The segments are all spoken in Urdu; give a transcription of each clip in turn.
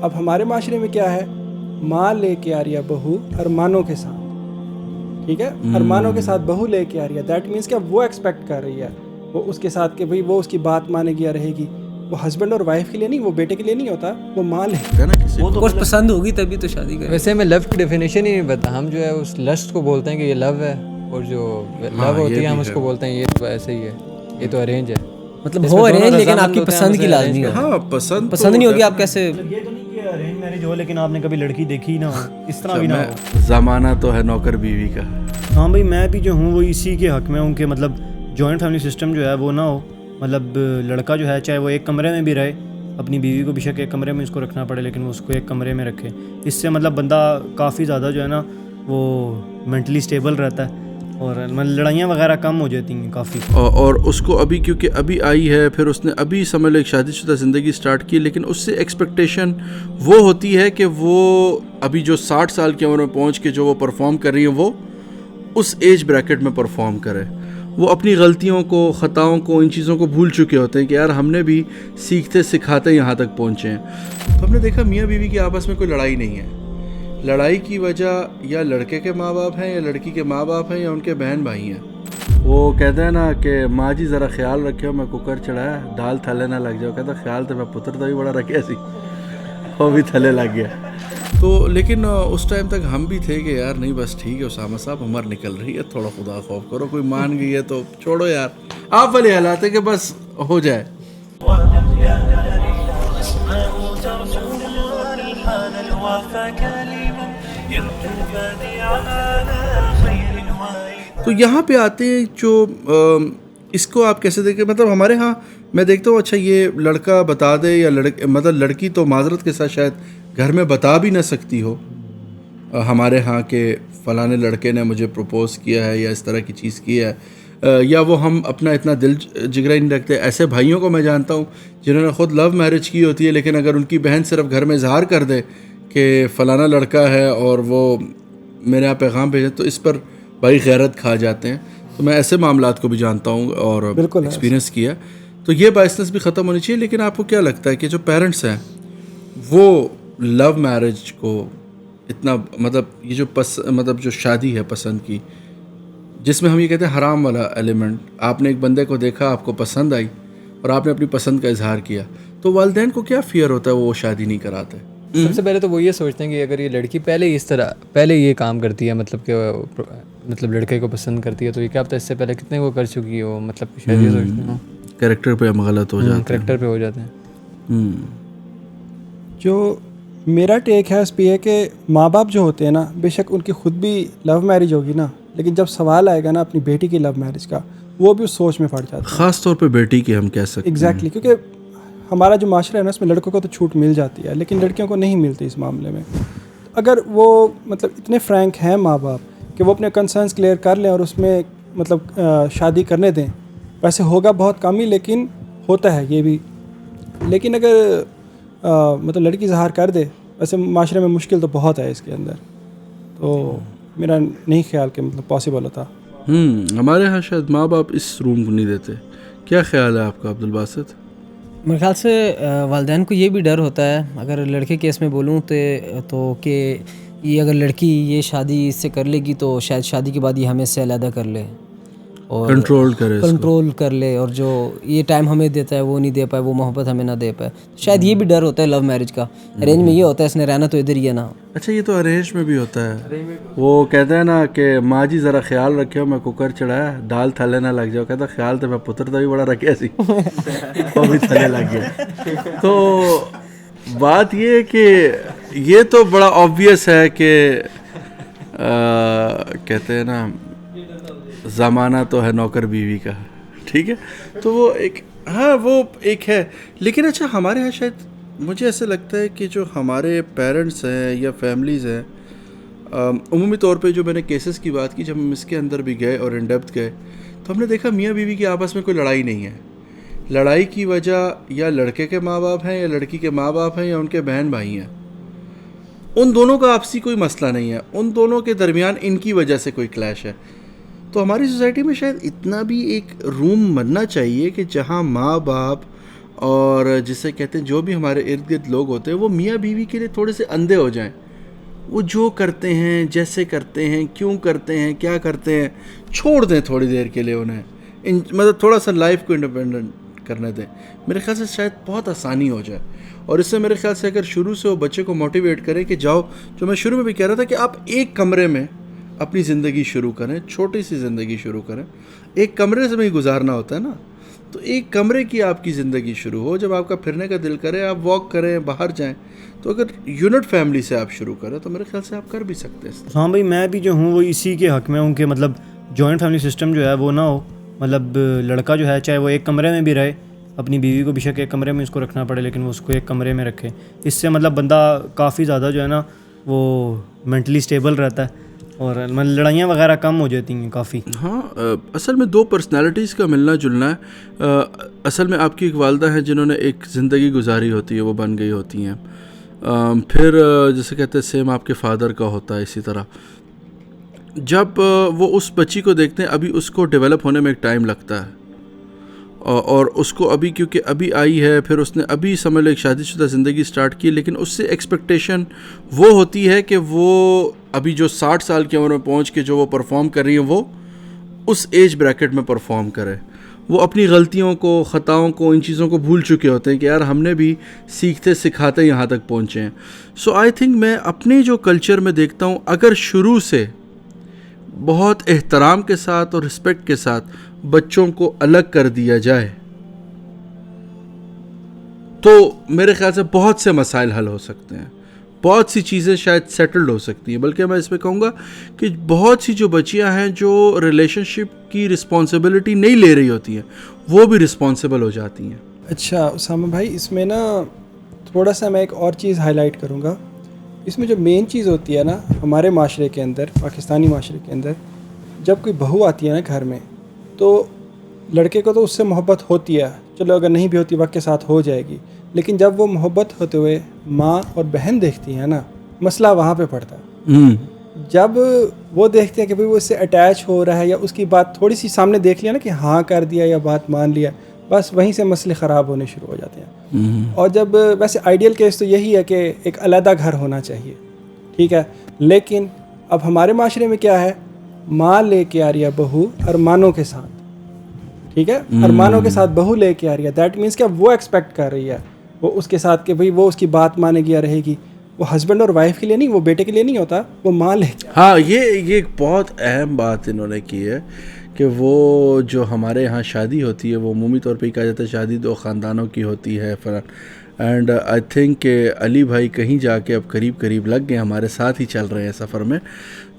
اب ہمارے معاشرے میں کیا ہے, ماں لے کے آ رہی ہے بہو ارمانوں کے ساتھ, ٹھیک ہے, ارمانوں کے ساتھ بہو لے کے آ رہی ہے. دیٹ مینس کہ وہ ایکسپیکٹ کر رہی ہے وہ اس کے ساتھ کہ بھئی وہ اس کی بات مانے گی یا رہے گی. وہ ہسبینڈ اور وائف کے لیے نہیں, وہ بیٹے کے لیے نہیں ہوتا, وہ ماں لے ہے نا, کسی وہ تو پسند ہوگی تبھی تو شادی کرے. ویسے ہمیں لو کی ڈیفینیشن ہی نہیں پتا. ہم جو ہے اس لسٹ کو بولتے ہیں کہ یہ لو ہے, اور جو لو ہوتی ہے ہم اس کو بولتے ہیں یہ تو ایسے ہی ہے, یہ تو ارینج ہے. مطلب ہو ارینج لیکن آپ کی پسند کی لازمی ہو. ہاں پسند نہیں ہوگی آپ کیسے. یہ تو نہیں کہ ارینج میرج ہو لیکن آپ نے کبھی لڑکی دیکھی نہ ہو, اس طرح بھی نہ ہو. زمانہ تو ہے نوکر بیوی کا. ہاں بھائی میں بھی جو ہوں وہ اسی کے حق میں ہوں کہ مطلب جوائنٹ فیملی سسٹم جو ہے وہ نہ ہو. مطلب لڑکا جو ہے چاہے وہ ایک کمرے میں بھی رہے, اپنی بیوی کو بے شک ایک کمرے میں اس کو رکھنا پڑے لیکن وہ اس کو ایک کمرے میں رکھے. اس سے مطلب بندہ کافی زیادہ جو ہے نا وہ مینٹلی اسٹیبل رہتا ہے اور لڑائیاں وغیرہ کم ہو جاتی ہیں کافی. اور اس کو ابھی کیونکہ ابھی آئی ہے, پھر اس نے ابھی سمجھ لو ایک شادی شدہ زندگی سٹارٹ کی, لیکن اس سے ایکسپیکٹیشن وہ ہوتی ہے کہ وہ ابھی جو 60 سال کی عمر میں پہنچ کے جو وہ پرفارم کر رہی ہیں وہ اس ایج بریکٹ میں پرفارم کرے. وہ اپنی غلطیوں کو, خطاؤں کو, ان چیزوں کو بھول چکے ہوتے ہیں کہ یار ہم نے بھی سیکھتے سکھاتے یہاں تک پہنچے ہیں. تو ہم نے دیکھا میاں بیوی کی آپس میں کوئی لڑائی نہیں ہے. لڑائی کی وجہ یا لڑکے کے ماں باپ ہیں یا لڑکی کے ماں باپ ہیں یا ان کے بہن بھائی ہیں. وہ کہتے ہیں نا کہ ماں جی ذرا خیال رکھو, میں کوکر چڑھایا دال تھلے نہ لگ جاؤ. کہتا خیال تو میں پتر تو بھی بڑا رکھے سی, وہ بھی تھلے لگ گیا. تو لیکن اس ٹائم تک ہم بھی تھے کہ یار نہیں بس ٹھیک ہے اسامہ صاحب عمر نکل رہی ہے, تھوڑا خدا خوف کرو, کوئی مان گئی ہے تو چھوڑو یار, آپ والے حالات ہے کہ بس ہو جائے. تو یہاں پہ آتے ہیں جو اس کو آپ کیسے دیکھیں, مطلب ہمارے ہاں میں دیکھتا ہوں اچھا یہ لڑکا بتا دے یا مطلب لڑکی تو معذرت کے ساتھ شاید گھر میں بتا بھی نہ سکتی ہو ہمارے ہاں کہ فلاں لڑکے نے مجھے پروپوز کیا ہے یا اس طرح کی چیز کی ہے, یا وہ ہم اپنا اتنا دل جگرا نہیں رکھتے. ایسے بھائیوں کو میں جانتا ہوں جنہوں نے خود لو میرج کی ہوتی ہے, لیکن اگر ان کی بہن صرف گھر میں اظہار کر دے کہ فلانا لڑکا ہے اور وہ میرے یہاں پیغام بھیجے تو اس پر بھائی غیرت کھا جاتے ہیں. تو میں ایسے معاملات کو بھی جانتا ہوں اور ایکسپیرینس کیا. تو یہ بائسنس بھی ختم ہونی چاہیے. لیکن آپ کو کیا لگتا ہے کہ جو پیرنٹس ہیں وہ لو میرج کو اتنا مطلب یہ جو مطلب جو شادی ہے پسند کی, جس میں ہم یہ کہتے ہیں حرام والا ایلیمنٹ, آپ نے ایک بندے کو دیکھا, آپ کو پسند آئی اور آپ نے اپنی پسند کا اظہار کیا, تو والدین کو کیا فیئر ہوتا ہے وہ شادی نہیں کراتے؟ سب سے پہلے تو وہ یہ سوچتے ہیں کہ اگر یہ لڑکی پہلے یہ کام کرتی ہے, مطلب کہ مطلب لڑکے کو پسند کرتی ہے, تو یہ کیا پتہ اس سے پہلے کتنے وہ کر چکی ہے, وہ مطلب شاید یہ سوچتے ہیں کریکٹر پہ ہم غلط ہو جاتے ہیں, کریکٹر پہ ہو جاتے ہیں. جو میرا ٹیک ہے اس پہ یہ کہ ماں باپ جو ہوتے ہیں نا, بے شک ان کی خود بھی لو میرج ہوگی نا, لیکن جب سوال آئے گا نا اپنی بیٹی کی لو میرج کا, وہ بھی اس سوچ میں پڑ جاتا ہے, خاص طور پہ بیٹی کی ہم کہہ سکتے ہیں. ایگزیکٹلی, کیونکہ ہمارا جو معاشرہ ہے نا اس میں لڑکوں کو تو چھوٹ مل جاتی ہے لیکن لڑکیوں کو نہیں ملتی اس معاملے میں. اگر وہ مطلب اتنے فرینک ہیں ماں باپ کہ وہ اپنے کنسرنس کلیئر کر لیں اور اس میں مطلب شادی کرنے دیں, ویسے ہوگا بہت کم ہی لیکن ہوتا ہے یہ بھی. لیکن اگر مطلب لڑکی اظہار کر دے, ویسے معاشرے میں مشکل تو بہت ہے اس کے اندر, تو میرا نہیں خیال کہ مطلب پاسبل ہوتا. ہمارے ہاں شاید ماں باپ اس روم کو نہیں دیتے. کیا خیال ہے آپ کا عبد الباسط؟ میرے خیال سے والدین کو یہ بھی ڈر ہوتا ہے, اگر لڑکے کیس میں بولوں تو کہ یہ اگر لڑکی یہ شادی اس سے کر لے گی تو شاید شادی کے بعد یہ ہمیں سے علیحدہ کر لے اور کنٹرول کر لے, اور جو یہ ٹائم ہمیں دیتا ہے وہ نہیں دے پائے, وہ محبت ہمیں نہ دے پائے. شاید یہ بھی ڈر ہوتا ہے لو میرج کا. ارینج میں یہ ہوتا ہے اس نے رہنا تو ادھر ہی ہے نا. اچھا یہ تو ارینج میں بھی ہوتا ہے. وہ کہتے ہیں نا کہ ماں جی ذرا خیال رکھو, میں کوکر چڑھایا دال تھلے نہ لگ جاؤ. کہتا خیال تو میں پتر تو بھی بڑا رکھے سی, وہ بھی تھلے لگ گیا. تو بات یہ ہے کہ یہ تو بڑا آبویس ہے کہ کہتے ہیں نا زمانہ تو ہے نوکر بیوی کا, ٹھیک ہے. تو وہ ایک وہ ایک ہے. لیکن اچھا ہمارے یہاں شاید مجھے ایسے لگتا ہے کہ جو ہمارے پیرنٹس ہیں یا فیملیز ہیں, عمومی طور پہ جو میں نے کیسز کی بات کی, جب ہم اس کے اندر بھی گئے اور ان ڈیپتھ گئے تو ہم نے دیکھا میاں بیوی کی آپس میں کوئی لڑائی نہیں ہے. لڑائی کی وجہ یا لڑکے کے ماں باپ ہیں یا لڑکی کے ماں باپ ہیں یا ان کے بہن بھائی ہیں. ان دونوں کا آپسی کوئی مسئلہ نہیں ہے, ان دونوں کے درمیان ان کی وجہ سے کوئی کلیش ہے. تو ہماری سوسائٹی میں شاید اتنا بھی ایک روم بننا چاہیے کہ جہاں ماں باپ اور جسے کہتے ہیں جو بھی ہمارے ارد گرد لوگ ہوتے ہیں وہ میاں بیوی کے لیے تھوڑے سے اندھے ہو جائیں. وہ جو کرتے ہیں, جیسے کرتے ہیں, کیوں کرتے ہیں, کیا کرتے ہیں, چھوڑ دیں تھوڑی دیر کے لیے انہیں, مطلب تھوڑا سا لائف کو انڈیپینڈنٹ کرنے دیں. میرے خیال سے شاید بہت آسانی ہو جائے. اور اس سے میرے خیال سے اگر شروع سے وہ بچے کو موٹیویٹ کریں کہ جاؤ, جو میں شروع میں بھی کہہ رہا تھا کہ آپ ایک کمرے میں اپنی زندگی شروع کریں, چھوٹی سی زندگی شروع کریں. ایک کمرے سے میں ہی گزارنا ہوتا ہے نا, تو ایک کمرے کی آپ کی زندگی شروع ہو. جب آپ کا پھرنے کا دل کرے آپ واک کریں, باہر جائیں. تو اگر یونٹ فیملی سے آپ شروع کریں تو میرے خیال سے آپ کر بھی سکتے ہیں. ہاں بھائی, میں بھی جو ہوں وہ اسی کے حق میں ہوں کہ مطلب جوائنٹ فیملی سسٹم جو ہے وہ نہ ہو. مطلب لڑکا جو ہے چاہے وہ ایک کمرے میں بھی رہے, اپنی بیوی کو بے شک ایک کمرے میں اس کو رکھنا پڑے, لیکن وہ اس کو ایک کمرے میں رکھے. اس سے مطلب بندہ کافی زیادہ جو ہے نا وہ مینٹلی اسٹیبل رہتا ہے اور لڑائیاں وغیرہ کم ہو جاتی ہیں کافی. ہاں, اصل میں دو پرسنالٹیز کا ملنا جلنا ہے. اصل میں آپ کی ایک والدہ ہیں جنہوں نے ایک زندگی گزاری ہوتی ہے, وہ بن گئی ہوتی ہیں. پھر جیسے کہتے ہیں سیم آپ کے فادر کا ہوتا ہے. اسی طرح جب وہ اس بچی کو دیکھتے ہیں, ابھی اس کو ڈیولپ ہونے میں ایک ٹائم لگتا ہے, اور اس کو ابھی کیونکہ ابھی آئی ہے, پھر اس نے ابھی سمجھ لو ایک شادی شدہ زندگی سٹارٹ کی, لیکن اس سے ایکسپیکٹیشن وہ ہوتی ہے کہ وہ ابھی جو 60 سال کی عمر میں پہنچ کے جو وہ پرفارم کر رہی ہیں وہ اس ایج بریکٹ میں پرفارم کرے. وہ اپنی غلطیوں کو, خطاؤں کو, ان چیزوں کو بھول چکے ہوتے ہیں کہ یار ہم نے بھی سیکھتے سکھاتے یہاں تک پہنچے ہیں. سو آئی تھنک میں اپنے جو کلچر میں دیکھتا ہوں, اگر شروع سے بہت احترام کے ساتھ اور رسپیکٹ کے ساتھ بچوں کو الگ کر دیا جائے تو میرے خیال سے بہت سے مسائل حل ہو سکتے ہیں, بہت سی چیزیں شاید سیٹلڈ ہو سکتی ہیں. بلکہ میں اس پہ کہوں گا کہ بہت سی جو بچیاں ہیں جو ریلیشن شپ کی رسپانسبلٹی نہیں لے رہی ہوتی ہیں وہ بھی رسپانسبل ہو جاتی ہیں. اچھا اسامہ بھائی, اس میں نا تھوڑا سا میں ایک اور چیز ہائی لائٹ کروں گا. اس میں جو مین چیز ہوتی ہے نا ہمارے معاشرے کے اندر, پاکستانی معاشرے کے اندر, جب کوئی بہو آتی ہے نا گھر میں تو لڑکے کو تو اس سے محبت ہوتی ہے, چلو اگر نہیں بھی ہوتی وقت کے ساتھ ہو جائے گی, لیکن جب وہ محبت ہوتے ہوئے ماں اور بہن دیکھتی ہیں نا, مسئلہ وہاں پہ پڑتا ہے. جب وہ دیکھتے ہیں کہ بھئی وہ اس سے اٹیچ ہو رہا ہے یا اس کی بات تھوڑی سی سامنے دیکھ لیا نا کہ ہاں کر دیا یا بات مان لیا, بس وہیں سے مسئلے خراب ہونے شروع ہو جاتے ہیں. اور جب ویسے آئیڈیل کیس تو یہی ہے کہ ایک علیحدہ گھر ہونا چاہیے, ٹھیک ہے, لیکن اب ہمارے معاشرے میں کیا ہے, ماں لے کے آ رہی ہے بہو ارمانوں کے ساتھ, ٹھیک ہے, ارمانوں کے ساتھ بہو لے کے آ رہی ہے. دیٹ مینس کہ وہ ایکسپیکٹ کر رہی ہے وہ اس کے ساتھ کہ بھئی وہ اس کی بات مانے گی یا رہے گی. وہ ہسبینڈ اور وائف کے لیے نہیں, وہ بیٹے کے لیے نہیں ہوتا, وہ ماں لے کے. ہاں, یہ ایک بہت اہم بات انہوں نے کی ہے کہ وہ جو ہمارے یہاں شادی ہوتی ہے وہ عمومی طور پہ کہا جاتا ہے شادی دو خاندانوں کی ہوتی ہے فلاں. اینڈ آئی تھنک کہ علی بھائی کہیں جا کے اب قریب قریب لگ گئے, ہمارے ساتھ ہی چل رہے ہیں سفر میں.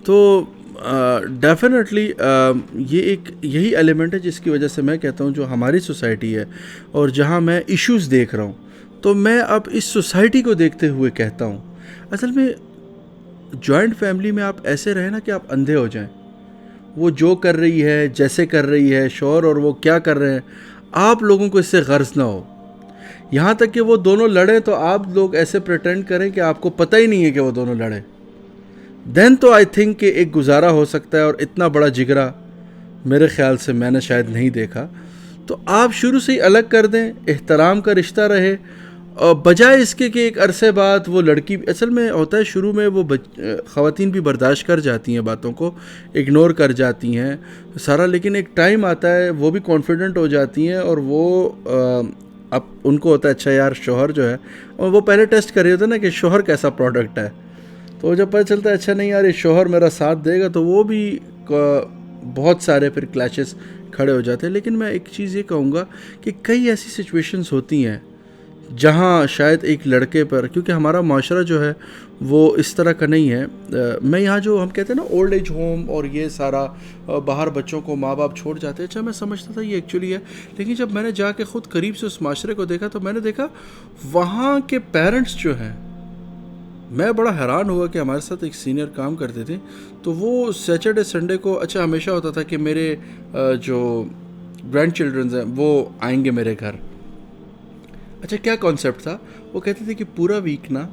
تو ڈیفینیٹلی یہ ایک یہی ایلیمنٹ ہے جس کی وجہ سے میں کہتا ہوں جو ہماری سوسائٹی ہے اور جہاں میں ایشوز دیکھ رہا ہوں, تو میں اب اس سوسائٹی کو دیکھتے ہوئے کہتا ہوں اصل میں جوائنٹ فیملی میں آپ ایسے رہیں نا کہ آپ اندھے ہو جائیں. وہ جو کر رہی ہے, جیسے کر رہی ہے, شوہر اور وہ کیا کر رہے ہیں, آپ لوگوں کو اس سے غرض نہ ہو. یہاں تک کہ وہ دونوں لڑیں تو آپ لوگ ایسے پریٹینڈ کریں کہ آپ کو پتہ ہی نہیں ہے کہ وہ دونوں لڑیں. دین تو آئی تھنک کہ ایک گزارا ہو سکتا ہے, اور اتنا بڑا جگرا میرے خیال سے میں نے شاید نہیں دیکھا. تو آپ شروع سے ہی الگ کر دیں, احترام کا رشتہ رہے, اور بجائے اس کے کہ ایک عرصے بعد وہ لڑکی, اصل میں ہوتا ہے شروع میں وہ خواتین بھی برداشت کر جاتی ہیں, باتوں کو اگنور کر جاتی ہیں سارا, لیکن ایک ٹائم آتا ہے وہ بھی کانفیڈنٹ ہو جاتی ہیں, اور وہ اب ان کو ہوتا ہے اچھا یار شوہر جو ہے, اور وہ پہلے ٹیسٹ کر رہے ہوتے ہیں نا کہ شوہر کیسا پروڈکٹ ہے. تو جب پتہ چلتا ہے اچھا نہیں یار یہ شوہر میرا ساتھ دے گا, تو وہ بھی بہت سارے پھر کلیشز کھڑے ہو جاتے ہیں. لیکن میں ایک چیز یہ کہوں گا کہ کئی ایسی سچویشنز ہوتی ہیں جہاں شاید ایک لڑکے پر, کیونکہ ہمارا معاشرہ جو ہے وہ اس طرح کا نہیں ہے. میں یہاں جو ہم کہتے ہیں نا اولڈ ایج ہوم اور یہ سارا, باہر بچوں کو ماں باپ چھوڑ جاتے ہیں, اچھا میں سمجھتا تھا یہ ایکچولی ہے, لیکن جب میں نے جا کے خود قریب سے اس معاشرے کو دیکھا تو میں نے دیکھا وہاں کے پیرنٹس جو ہیں, میں بڑا حیران ہوا کہ ہمارے ساتھ ایک سینئر کام کرتے تھے, تو وہ سیٹرڈے سنڈے کو اچھا ہمیشہ ہوتا تھا کہ میرے جو گرینڈ چلڈرنز ہیں وہ آئیں گے میرے گھر. اچھا کیا کانسیپٹ تھا, وہ کہتے تھے کہ پورا ویک نا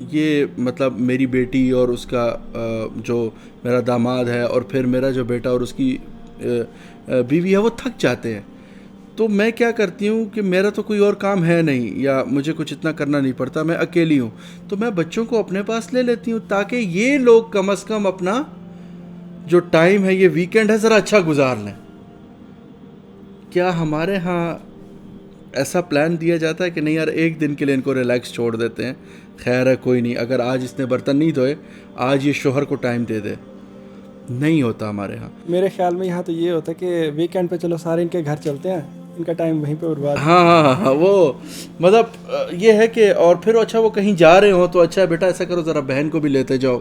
یہ مطلب میری بیٹی اور اس کا جو میرا داماد ہے اور پھر میرا جو بیٹا اور اس کی بیوی ہے وہ تھک جاتے ہیں, تو میں کیا کرتی ہوں کہ میرا تو کوئی اور کام ہے نہیں یا مجھے کچھ اتنا کرنا نہیں پڑتا, میں اکیلی ہوں, تو میں بچوں کو اپنے پاس لے لیتی ہوں تاکہ یہ لوگ کم از کم اپنا جو ٹائم ہے, یہ ویکینڈ ہے, ذرا اچھا گزار لیں. کیا ہمارے ہاں ایسا پلان دیا جاتا ہے کہ نہیں یار ایک دن کے لیے ان کو ریلیکس چھوڑ دیتے ہیں, خیر ہے کوئی نہیں, اگر آج اس نے برتن نہیں دھوئے آج یہ شوہر کو ٹائم دے دے؟ نہیں ہوتا ہمارے ہاں. میرے خیال میں یہاں تو یہ ہوتا ہے کہ ویکینڈ پہ چلو سارے ان کے گھر چلتے ہیں, ان کا ٹائم وہیں پہ برباد. ہاں وہ مطلب یہ ہے کہ اور پھر اچھا وہ کہیں جا رہے ہوں تو اچھا بیٹا ایسا کرو ذرا بہن کو بھی لیتے جاؤ,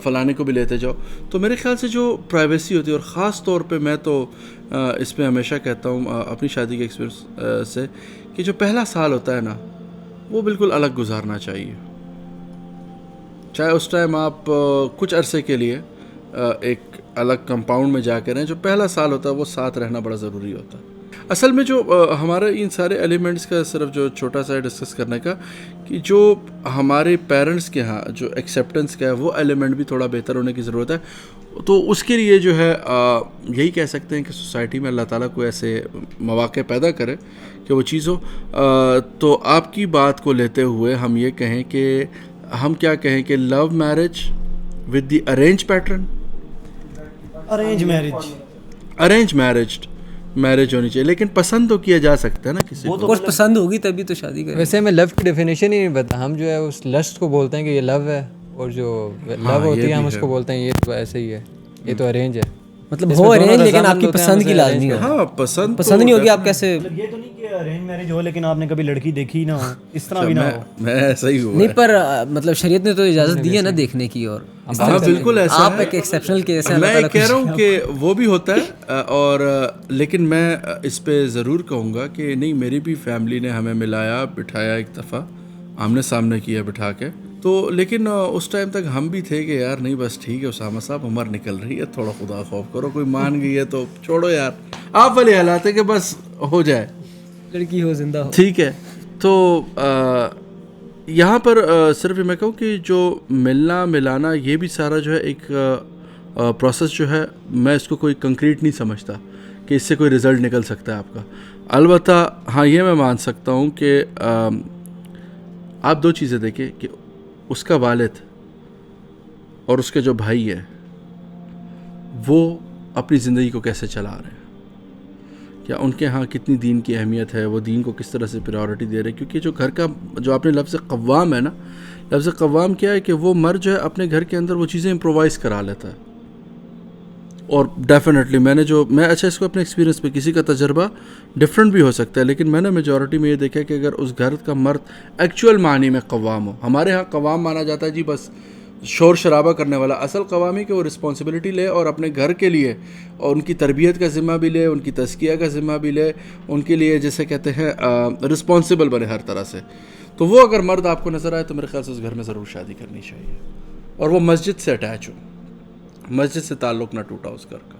فلانے کو بھی لیتے جاؤ. تو میرے خیال سے جو پرائیویسی ہوتی ہے, اور خاص طور پہ میں تو اس میں ہمیشہ کہتا ہوں اپنی شادی کے ایکسپیرینس سے کہ جو پہلا سال ہوتا ہے نا وہ بالکل الگ گزارنا چاہیے. چاہے اس ٹائم آپ کچھ عرصے کے لیے ایک الگ کمپاؤنڈ میں جا کے رہیں, جو پہلا سال ہوتا ہے وہ ساتھ رہنا بڑا ضروری ہوتا ہے. اصل میں جو ہمارے ان سارے ایلیمنٹس کا صرف جو چھوٹا سا ڈسکس کرنے کا کہ جو ہمارے پیرنٹس کے ہاں جو ایکسیپٹنس کا ہے وہ ایلیمنٹ بھی تھوڑا بہتر ہونے کی ضرورت ہے. تو اس کے لیے جو ہے یہی کہہ سکتے ہیں کہ سوسائٹی میں اللہ تعالیٰ کو ایسے مواقع پیدا کرے کہ وہ چیز ہو. تو آپ کی بات کو لیتے ہوئے ہم یہ کہیں کہ ہم کیا کہیں کہ love marriage with the arrange pattern, arrange marriage ہونی چاہیے, لیکن پسند تو کیا جا سکتا ہے نا کسی کو. کچھ پسند ہوگی تبھی تو شادی کریں. ویسے ہمیں لو کی ڈیفینیشن ہی نہیں پتا, ہم جو ہے اس لسٹ کو بولتے ہیں کہ یہ لو ہے, اور جو لو ہوتی ہے ہم اس کو بولتے ہیں یہ تو ایسے ہی ہے, یہ تو ارینج ہے. مطلب ہو ارینج لیکن آپ کی پسند کی لازمی ہو. ہاں پسند نہیں ہوگی آپ کیسے, یہ تو نہیں کہ ارینج میرج ہو لیکن آپ نے کبھی لڑکی دیکھی نہ ہو, اس طرح بھی نہ ہو. میں ایسا ہی ہوا نہیں, پر مطلب شریعت نے تو اجازت دی ہے نا دیکھنے کی. اور ہاں بالکل ایسا آپ ایک ایکسیپشنل کیس ہے. میں کہہ رہا ہوں کہ وہ بھی ہوتا ہے, اور لیکن میں اس پہ ضرور کہوں گا کہ نہیں, میری بھی فیملی نے ہمیں ملایا بٹھایا, ایک دفعہ آمنے سامنے کیا بٹھا کے. تو لیکن اس ٹائم تک ہم بھی تھے کہ یار نہیں بس ٹھیک ہے اسامہ صاحب عمر نکل رہی ہے, تھوڑا خدا خوف کرو, کوئی مان گئی ہے تو چھوڑو یار, آپ والے حالات ہے کہ بس ہو جائے, لڑکی ہو زندہ ہو, ٹھیک ہے. تو یہاں پر صرف میں کہوں کہ جو ملنا ملانا یہ بھی سارا جو ہے ایک پروسیس جو ہے, میں اس کو کوئی کنکریٹ نہیں سمجھتا کہ اس سے کوئی رزلٹ نکل سکتا ہے آپ کا. البتہ ہاں یہ میں مان سکتا ہوں کہ آپ دو چیزیں دیکھیں کہ اس کا والد اور اس کے جو بھائی ہے وہ اپنی زندگی کو کیسے چلا رہے ہیں, کیا ان کے ہاں کتنی دین کی اہمیت ہے, وہ دین کو کس طرح سے پریورٹی دے رہے ہیں. کیونکہ جو گھر کا جو آپ نے لفظ قوام ہے نا, لفظ قوام کیا ہے کہ وہ مرد جو ہے اپنے گھر کے اندر وہ چیزیں امپرووائز کرا لیتا ہے. اور ڈیفینیٹلی میں اچھا اس کو اپنے ایکسپیرینس پہ, کسی کا تجربہ ڈفرینٹ بھی ہو سکتا ہے, لیکن میں نے میجورٹی میں یہ دیکھا کہ اگر اس گھر کا مرد ایکچوئل معنی میں قوام ہو, ہمارے ہاں قوام مانا جاتا ہے جی بس شور شرابہ کرنے والا, اصل قوامی کہ وہ رسپانسبلٹی لے اور اپنے گھر کے لیے اور ان کی تربیت کا ذمہ بھی لے, ان کی تزکیہ کا ذمہ بھی لے, ان کے لیے جیسے کہتے ہیں رسپانسبل بنے ہر طرح سے. تو وہ اگر مرد آپ کو نظر آئے تو میرے خیال سے اس گھر میں ضرور شادی کرنی چاہیے, اور وہ مسجد سے اٹیچ ہو, مسجد سے تعلق نہ ٹوٹا اس گھر کا.